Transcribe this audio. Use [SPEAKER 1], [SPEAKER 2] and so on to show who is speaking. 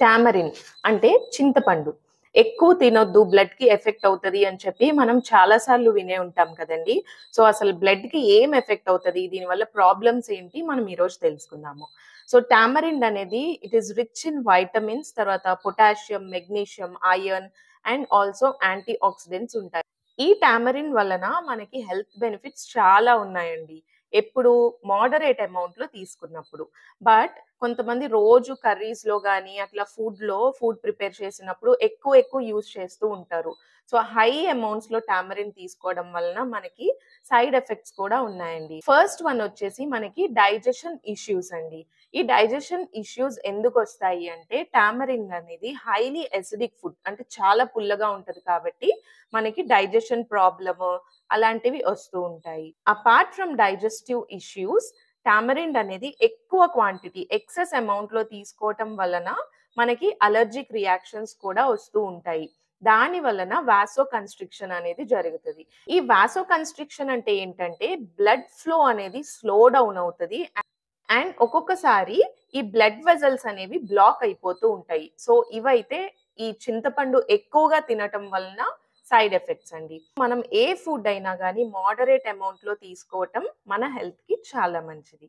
[SPEAKER 1] Tamarind అంటే చింతపండు. ఎక్కువ తినొద్దు బ్లడ్‌కి ఎఫెక్ట్ అవుతది అని చెప్పి మనం చాలా సార్లు వినే ఉంటాం కదండీ! సో, అసలు బ్లడ్‌కి ఏం ఎఫెక్ట్ అవుతది? దీనివల్ల ప్రాబ్లమ్స్ ఏంటి? మనం ఈరోజు తెలుసుకుందాము. సో, టామరిన్ అనేది it is rich in vitamins, తర్వాత potassium, magnesium, iron and also antioxidants ఉంటాయి. ఈ టామరిన్ వలన మనకి హెల్త్ బెనిఫిట్స్ చాలా ఉన్నాయండి. ఎప్పుడు మోడరేట్ అమౌంట్‌లో తీసుకున్నప్పుడు. బట్ కొంతమంది రోజు కర్రీస్‌లో గాని, అట్లా ఫుడ్ ప్రిపేర్ చేసినప్పుడు ఎక్కువ ఎక్కువ యూజ్ చేస్తూ ఉంటారు. సో, హై అమౌంట్స్‌లో టామరిన్ తీసుకోవడం వలన మనకి సైడ్ ఎఫెక్ట్స్ కూడా ఉన్నాయండి. ఫస్ట్ వన్ వచ్చేసి మనకి డైజెషన్ ఇష్యూస్ అండి. ఈ డైజెషన్ ఇష్యూస్ ఎందుకొస్తాయి అంటే, టామరిన్ అనేది హైలీ అసిడిక్ ఫుడ్. అంటే చాలా పుల్లగా ఉంటది కాబట్టి, మనకి డైజెషన్ ప్రాబ్లము అలాంటివి వస్తూ ఉంటాయి. Apart from digestive issues, tamarind అనేది ఎక్కువ క్వాంటిటీ, ఎక్సెస్ అమౌంట్‌లో తీసుకోవటం వలన మనకి అలర్జిక్ రియాక్షన్స్ కూడా వస్తూ ఉంటాయి. దాని వలన వాసో కన్‌స్ట్రిక్షన్ అనేది జరుగుతది. ఈ వాసో కన్‌స్ట్రిక్షన్ అంటే ఏంటంటే, బ్లడ్ ఫ్లో అనేది స్లో డౌన్ అవుతది. అండ్ ఒక్కొక్కసారి ఈ బ్లడ్ వెసల్స్ అనేవి బ్లాక్ అయిపోతూ ఉంటాయి. సో, ఇవైతే ఈ చింతపండు ఎక్కువగా తినటం వలన సైడ్ ఎఫెక్ట్స్ అండి. మనం ఏ ఫుడ్ అయినా గాని మోడరేట్ అమౌంట్‌లో తీసుకోవటం మన హెల్త్‌కి చాలా మంచిది.